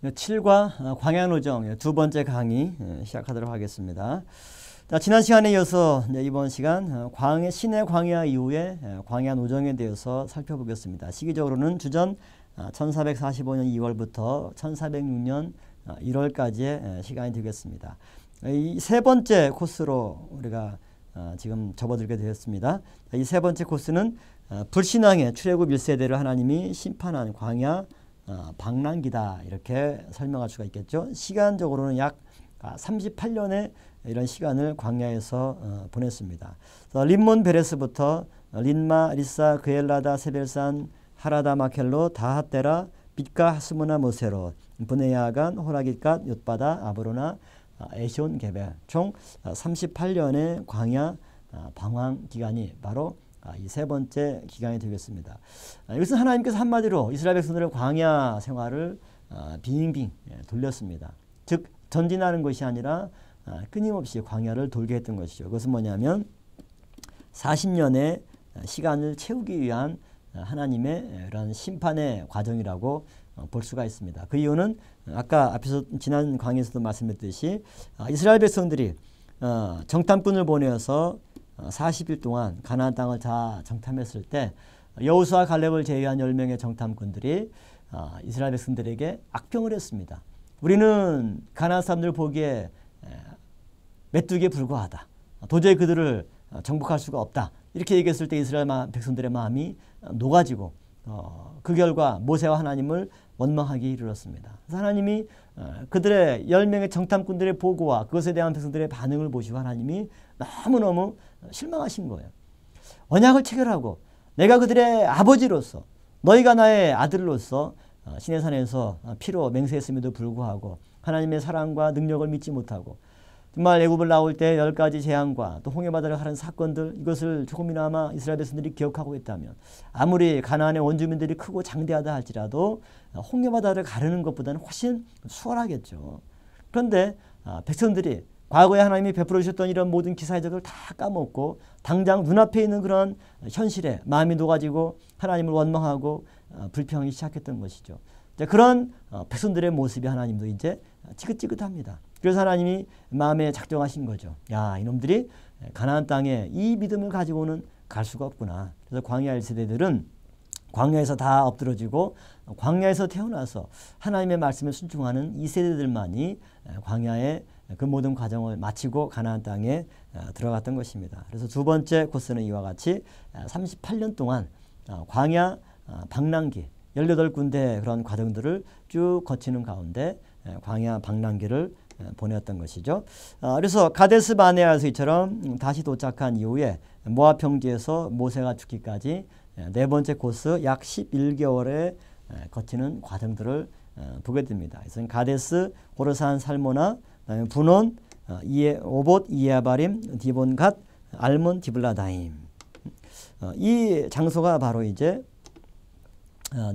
7과 광야노정 두 번째 강의 시작하도록 하겠습니다. 자, 지난 시간에 이어서 이번 시간 신의 광야 이후에 광야노정에 대해서 살펴보겠습니다. 시기적으로는 주전 1445년 2월부터 1406년 1월까지의 시간이 되겠습니다. 이 세 번째 코스로 우리가 지금 접어들게 되었습니다. 이 세 번째 코스는 불신앙의 출애굽 1세대를 하나님이 심판한 광야 방랑기다, 이렇게 설명할 수가 있겠죠. 시간적으로는 약 38년의 이런 시간을 광야에서 보냈습니다. 림몬 베레스부터 린마, 리사, 그엘라다, 세벨산, 하라다, 마켈로, 다핫데라, 빛가, 하스무나, 모세로, 브네야간, 호라깃갓, 옅바다, 아브로나, 에시온 게벨, 총 38년의 광야 방황 기간이 바로 이 세 번째 기간이 되겠습니다. 이것은 하나님께서 한마디로 이스라엘 백성들의 광야 생활을 빙빙 돌렸습니다. 즉 전진하는 것이 아니라 끊임없이 광야를 돌게 했던 것이죠. 그것은 뭐냐면 40년의 시간을 채우기 위한 하나님의 이런 심판의 과정이라고 볼 수가 있습니다. 그 이유는 아까 앞에서 지난 강의에서도 말씀드렸듯이 이스라엘 백성들이 정탐꾼을 보내어서 40일 동안 가나안 땅을 다 정탐했을 때 여호수아 갈렙을 제외한 10명의 정탐꾼들이 이스라엘 백성들에게 악평을 했습니다. 우리는 가나안 사람들 보기에 메뚜기에 불과하다. 도저히 그들을 정복할 수가 없다. 이렇게 얘기했을 때 이스라엘 백성들의 마음이 녹아지고 그 결과 모세와 하나님을 원망하기 이르렀습니다. 그래서 하나님이 그들의 10명의 정탐꾼들의 보고와 그것에 대한 백성들의 반응을 보시고 하나님이 너무너무 실망하신 거예요. 언약을 체결하고 내가 그들의 아버지로서 너희가 나의 아들로서 시내산에서 피로 맹세했음에도 불구하고 하나님의 사랑과 능력을 믿지 못하고 정말 애굽을 나올 때 10가지 재앙과 또 홍해바다를 가른 사건들, 이것을 조금이나마 이스라엘 백성들이 기억하고 있다면 아무리 가나안의 원주민들이 크고 장대하다 할지라도 홍해바다를 가르는 것보다는 훨씬 수월하겠죠. 그런데 백성들이 과거에 하나님이 베풀어 주셨던 이런 모든 기사의 적을 다 까먹고 당장 눈앞에 있는 그런 현실에 마음이 녹아지고 하나님을 원망하고 불평하기 시작했던 것이죠. 그런 백성들의 모습이 하나님도 이제 지긋지긋합니다. 그래서 하나님이 마음에 작정하신 거죠. 야, 이놈들이 가나안 땅에 이 믿음을 가지고는 갈 수가 없구나. 그래서 광야 1세대들은 광야에서 다 엎드러지고 광야에서 태어나서 하나님의 말씀에 순종하는 2세대들만이 광야의 그 모든 과정을 마치고 가나안 땅에 들어갔던 것입니다. 그래서 두 번째 코스는 이와 같이 38년 동안 광야 방랑기 18군데 그런 과정들을 쭉 거치는 가운데 광야 방랑기를 보냈던 것이죠. 그래서 가데스 바네아에서 이처럼 다시 도착한 이후에 모압 평지에서 모세가 죽기까지 네 번째 코스 약 11개월에 거치는 과정들을 보게 됩니다. 그래서 가데스, 호르산, 살모나, 분온, 오봇, 이에바림, 디본갓, 알몬, 디블라다임. 이 장소가 바로 이제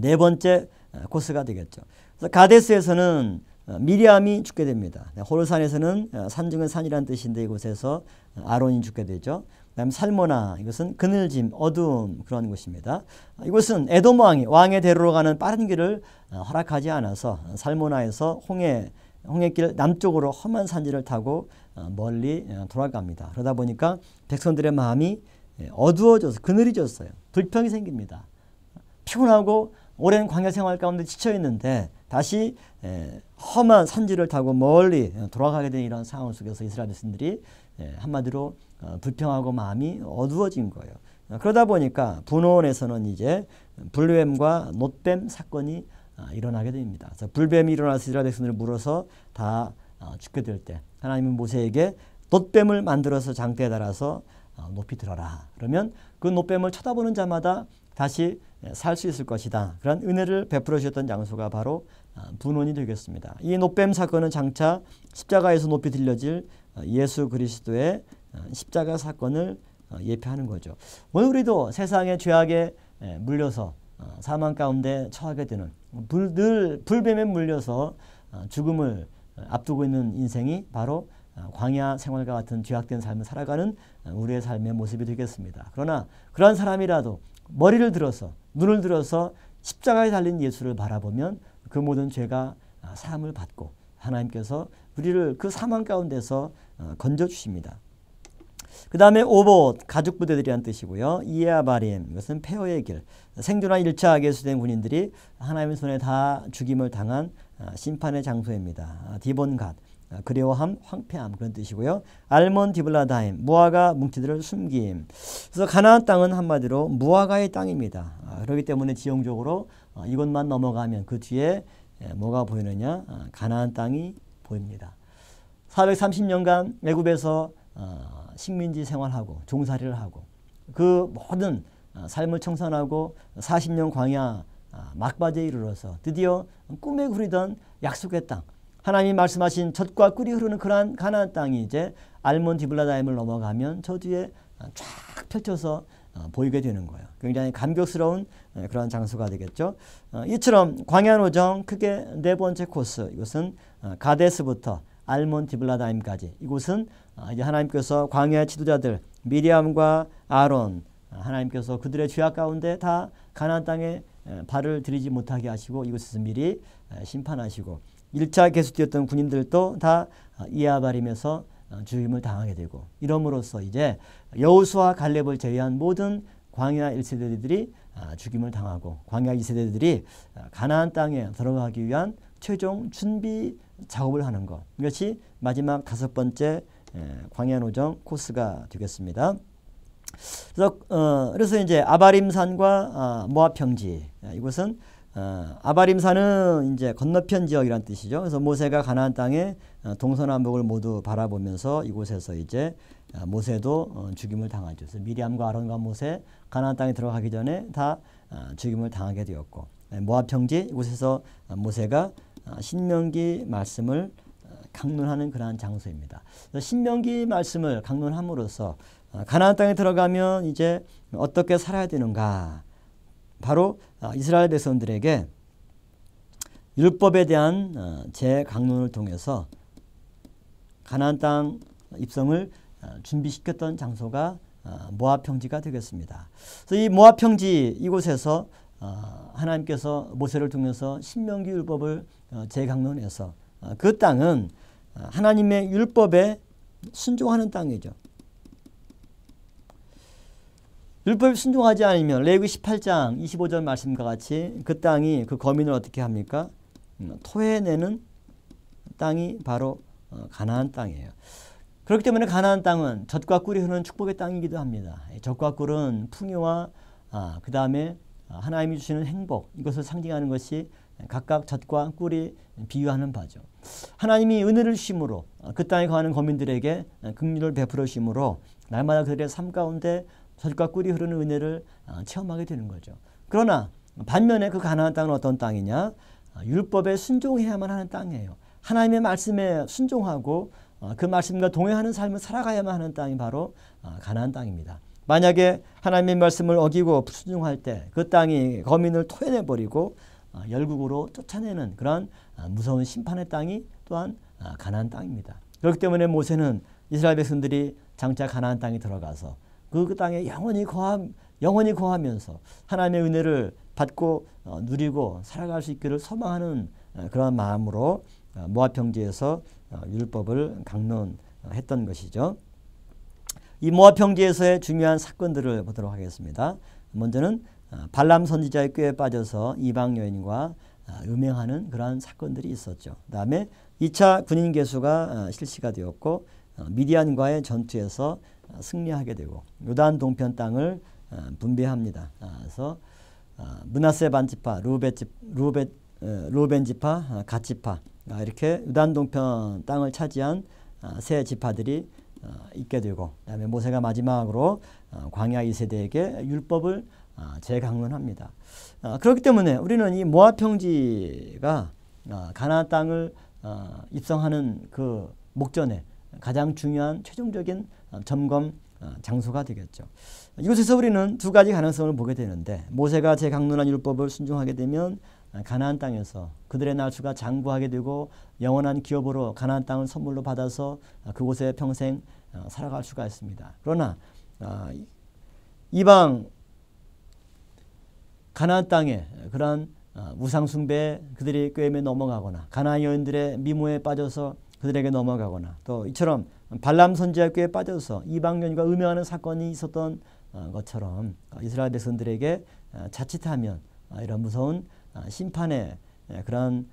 네 번째 코스가 되겠죠. 그래서 가데스에서는 미리암이 죽게 됩니다. 호르산에서는 산 중의 산이라는 뜻인데 이곳에서 아론이 죽게 되죠. 그다음 살모나, 이것은 그늘짐, 어두움, 그런 곳입니다. 이곳은 에돔 왕의 대로로 가는 빠른 길을 허락하지 않아서 살모나에서 홍해길 남쪽으로 험한 산지를 타고 멀리 돌아갑니다. 그러다 보니까 백성들의 마음이 어두워져서 그늘이졌어요. 불평이 생깁니다. 피곤하고 오랜 광야 생활 가운데 지쳐있는데 다시 험한 산지를 타고 멀리 돌아가게 된 이런 상황 속에서 이스라엘 백성들이 한마디로 불평하고 마음이 어두워진 거예요. 그러다 보니까 분온에서는 이제 불뱀과 놋뱀 사건이 일어나게 됩니다. 그래서 불뱀이 일어나서 이스라엘 백성들을 물어서 다 죽게 될 때 하나님은 모세에게 놋뱀을 만들어서 장대에 달아서 높이 들어라. 그러면 그 놋뱀을 쳐다보는 자마다 다시 살 수 있을 것이다. 그런 은혜를 베풀어 주셨던 장소가 바로 분온이 되겠습니다. 이 놋뱀 사건은 장차 십자가에서 높이 들려질 예수 그리스도의 십자가 사건을 예표하는 거죠. 오늘 우리도 세상의 죄악에 물려서 사망 가운데 처하게 되는 늘 불뱀에 물려서 죽음을 앞두고 있는 인생이 바로 광야 생활과 같은 죄악된 삶을 살아가는 우리의 삶의 모습이 되겠습니다. 그러나 그러한 사람이라도 머리를 들어서 눈을 들어서 십자가에 달린 예수를 바라보면 그 모든 죄가 사함을 받고 하나님께서 우리를 그 사망 가운데서 건져 주십니다. 그 다음에 오봇, 가죽 부대들이란 뜻이고요. 이에아바림, 이것은 폐허의 길. 생존한 1차 개수된 군인들이 하나님의 손에 다 죽임을 당한 심판의 장소입니다. 디본갓, 그리워함, 황폐함 그런 뜻이고요. 알몬 디블라다임, 무화과 뭉치들을 숨김. 그래서 가나안 땅은 한마디로 무화과의 땅입니다. 그렇기 때문에 지형적으로 이곳만 넘어가면 그 뒤에 뭐가 보이느냐? 가나안 땅이 보입니다. 430년간 애굽에서 식민지 생활하고 종살이를 하고 그 모든 삶을 청산하고 40년 광야 막바지에 이르러서 드디어 꿈에 그리던 약속의 땅, 하나님이 말씀하신 젖과 꿀이 흐르는 그러한 가나안 땅이 이제 알몬 디블라다임을 넘어가면 저 뒤에 쫙 펼쳐서 보이게 되는 거예요. 굉장히 감격스러운 그런 장소가 되겠죠. 이처럼 광야 노정 크게 네 번째 코스, 이것은 가데스부터 알몬 디블라다임까지, 이곳은 이제 하나님께서 광야의 지도자들 미리암과 아론, 하나님께서 그들의 죄악 가운데 다 가나안 땅에 발을 들이지 못하게 하시고 이곳에서 미리 심판하시고 1차 계수되었던 군인들도 다 이에아바림에서 죽임을 당하게 되고, 이러므로써 이제 여호수아 갈렙을 제외한 모든 광야 1세대들이 죽임을 당하고 광야 2세대들이 가나안 땅에 들어가기 위한 최종 준비 작업을 하는 것, 이것이 마지막 5번째 광야 노정 코스가 되겠습니다. 그래서 이제 아바림산과 모압 평지, 이곳은 아바림산은 이제 건너편 지역이란 뜻이죠. 그래서 모세가 가나안 땅에 동서남북을 모두 바라보면서 이곳에서 이제 모세도 죽임을 당하죠. 그래서 미리암과 아론과 모세 가나안 땅에 들어가기 전에 다 죽임을 당하게 되었고, 모압 평지, 이곳에서 모세가 신명기 말씀을 강론하는 그러한 장소입니다. 신명기 말씀을 강론함으로써 가나안 땅에 들어가면 이제 어떻게 살아야 되는가, 바로 이스라엘 백성들에게 율법에 대한 재강론을 통해서 가나안 땅 입성을 준비시켰던 장소가 모압 평지가 되겠습니다. 그래서 이 모압 평지 이곳에서 하나님께서 모세를 통해서 신명기 율법을 재강론해서 그 땅은 하나님의 율법에 순종하는 땅이죠. 율법에 순종하지 않으면 레위기 18장 25절 말씀과 같이 그 땅이 그 거민을 어떻게 합니까? 토해내는 땅이 바로 가나안 땅이에요. 그렇기 때문에 가나안 땅은 젖과 꿀이 흐르는 축복의 땅이기도 합니다. 젖과 꿀은 풍요와 그 다음에 하나님이 주시는 행복, 이것을 상징하는 것이 각각 젖과 꿀이 비유하는 바죠. 하나님이 은혜를 주심으로 그 땅에 거하는 거민들에게 긍휼을 베풀어 주심으로 날마다 그들의 삶 가운데 젖과 꿀이 흐르는 은혜를 체험하게 되는 거죠. 그러나 반면에 그 가나안 땅은 어떤 땅이냐? 율법에 순종해야만 하는 땅이에요. 하나님의 말씀에 순종하고 그 말씀과 동행하는 삶을 살아가야만 하는 땅이 바로 가나안 땅입니다. 만약에 하나님의 말씀을 어기고 불순종할 때 그 땅이 거민을 토해내버리고 열국으로 쫓아내는 그런 무서운 심판의 땅이 또한 가나안 땅입니다. 그렇기 때문에 모세는 이스라엘 백성들이 장차 가나안 땅에 들어가서 그 땅에 영원히 거하면서 하나님의 은혜를 받고 누리고 살아갈 수 있기를 소망하는 그런 마음으로 모압 평지에서 율법을 강론했던 것이죠. 이 모압 평지에서의 중요한 사건들을 보도록 하겠습니다. 먼저는 발람 선지자의 꾀에 빠져서 이방 여인과 음행하는 그러한 사건들이 있었죠. 그 다음에 2차 군인 계수가 실시가 되었고 미디안과의 전투에서 승리하게 되고 요단 동편 땅을 분배합니다. 그래서 므낫세 반지파, 루벤 지파, 갓 지파, 이렇게 요단 동편 땅을 차지한 세 지파들이 있게 되고, 그다음에 모세가 마지막으로 광야 2세대에게 율법을 재강론합니다. 그렇기 때문에 우리는 이 모압 평지가 가나안 땅을 입성하는 그 목전에 가장 중요한 최종적인 점검 장소가 되겠죠. 이곳에서 우리는 두 가지 가능성을 보게 되는데, 모세가 재강론한 율법을 순종하게 되면 가나안 땅에서 그들의 날수가 장구하게 되고 영원한 기업으로 가나안 땅을 선물로 받아서 그곳에 평생 살아갈 수가 있습니다. 그러나 이방 가나안 땅에 그러한 우상 숭배 그들이 꾀임에 넘어가거나 가나안 여인들의 미모에 빠져서 그들에게 넘어가거나 또 이처럼 발람 선지자 꾀에 빠져서 이방 여인과 음행하는 사건이 있었던 것처럼 이스라엘 백성들에게 자칫하면 이런 무서운 심판의 그런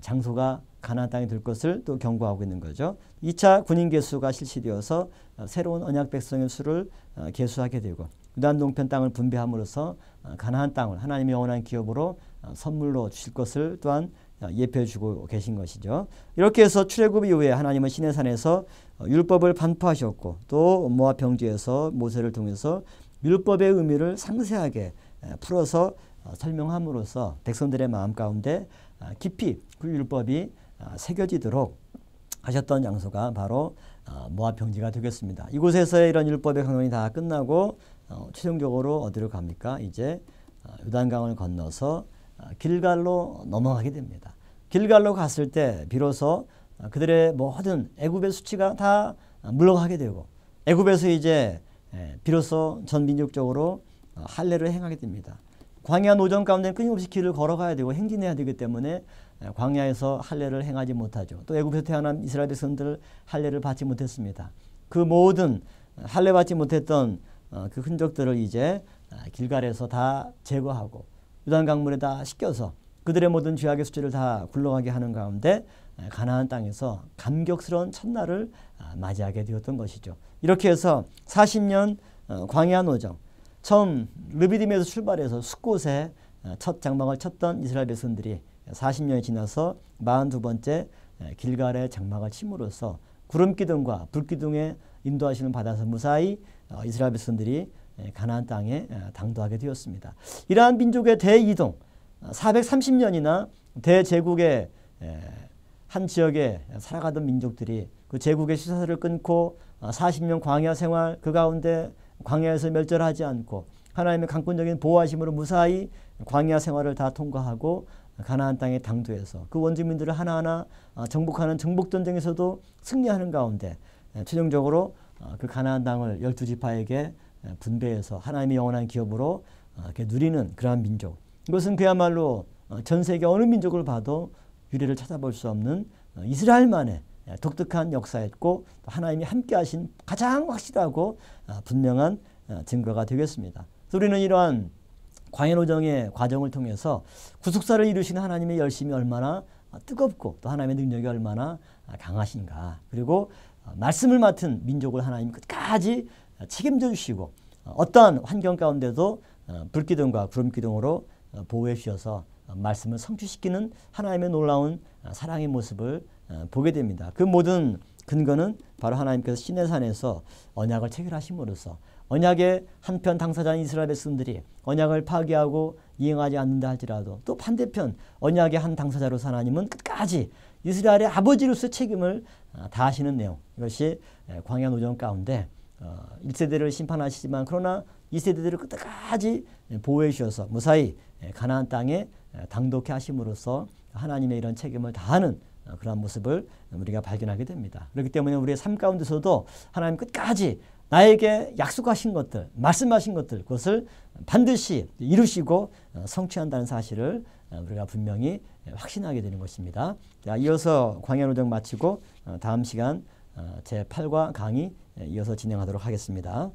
장소가 가나안 땅이 될 것을 또 경고하고 있는 거죠. 2차 군인 계수가 실시되어서 새로운 언약 백성의 수를 계수하게 되고 유단 동편 땅을 분배함으로써 가나안 땅을 하나님의 영원한 기업으로 선물로 주실 것을 또한 예표해 주고 계신 것이죠. 이렇게 해서 출애굽 이후에 하나님은 시내산에서 율법을 반포하셨고 또 모압 평지에서 모세를 통해서 율법의 의미를 상세하게 풀어서 설명함으로써 백성들의 마음 가운데 깊이 그 율법이 새겨지도록 하셨던 장소가 바로 모압 평지가 되겠습니다. 이곳에서의 이런 율법의 강론이 다 끝나고 최종적으로 어디로 갑니까? 이제 요단강을 건너서 길갈로 넘어가게 됩니다. 길갈로 갔을 때 비로소 그들의 모든 애굽의 수치가 다 물러가게 되고 애굽에서 이제 비로소 전 민족적으로 할례를 행하게 됩니다. 광야 노정 가운데 끊임없이 길을 걸어가야 되고 행진해야 되기 때문에 광야에서 할례를 행하지 못하죠. 또 애굽에서 태어난 이스라엘 백성들 할례를 받지 못했습니다. 그 모든 할례 받지 못했던 그 흔적들을 이제 길갈에서 다 제거하고 요단 강물에 다 씻겨서 그들의 모든 죄악의 수치를 다 굴러가게 하는 가운데 가나안 땅에서 감격스러운 첫날을 맞이하게 되었던 것이죠. 이렇게 해서 40년 광야 노정, 처음 르비딤에서 출발해서 숫곳에 첫 장막을 쳤던 이스라엘 백성들이 40년이 지나서 42번째 길갈의 장막을 침으로써 구름기둥과 불기둥의 인도하심을 받아서 무사히 이스라엘 백성들이 가나안 땅에 당도하게 되었습니다. 이러한 민족의 대이동, 430년이나 대제국의 한 지역에 살아가던 민족들이 그 제국의 시사를 끊고 40년 광야 생활 그 가운데 광야에서 멸절하지 않고 하나님의 강권적인 보호하심으로 무사히 광야 생활을 다 통과하고 가나안 땅에 당도해서 그 원주민들을 하나하나 정복하는 정복전쟁에서도 승리하는 가운데 최종적으로 그 가나안 땅을 12지파에게 분배해서 하나님의 영원한 기업으로 이렇게 누리는 그러한 민족. 이것은 그야말로 전 세계 어느 민족을 봐도 유례를 찾아볼 수 없는 이스라엘만의 독특한 역사였고 하나님이 함께하신 가장 확실하고 분명한 증거가 되겠습니다. 우리는 이러한 광야노정의 과정을 통해서 구속사를 이루시는 하나님의 열심이 얼마나 뜨겁고 또 하나님의 능력이 얼마나 강하신가, 그리고 말씀을 맡은 민족을 하나님 끝까지 책임져 주시고 어떠한 환경 가운데도 불기둥과 구름기둥으로 보호해 주셔서 말씀을 성취시키는 하나님의 놀라운 사랑의 모습을 보게 됩니다. 그 모든 근거는 바로 하나님께서 시내산에서 언약을 체결하심으로써 언약의 한편 당사자인 이스라엘 백성들이 언약을 파기하고 이행하지 않는다 할지라도 또 반대편 언약의 한 당사자로서 하나님은 끝까지 이스라엘의 아버지로서 책임을 다하시는 내용, 이것이 광야 노정 가운데 1세대를 심판하시지만 그러나 2세대들을 끝까지 보호해 주셔서 무사히 가나안 땅에 당독해 하심으로써 하나님의 이런 책임을 다하는 그런 모습을 우리가 발견하게 됩니다. 그렇기 때문에 우리의 삶 가운데서도 하나님 끝까지 나에게 약속하신 것들, 말씀하신 것들, 그것을 반드시 이루시고 성취한다는 사실을 우리가 분명히 확신하게 되는 것입니다. 자, 이어서 광야노정 마치고 다음 시간 제8과 강의 이어서 진행하도록 하겠습니다.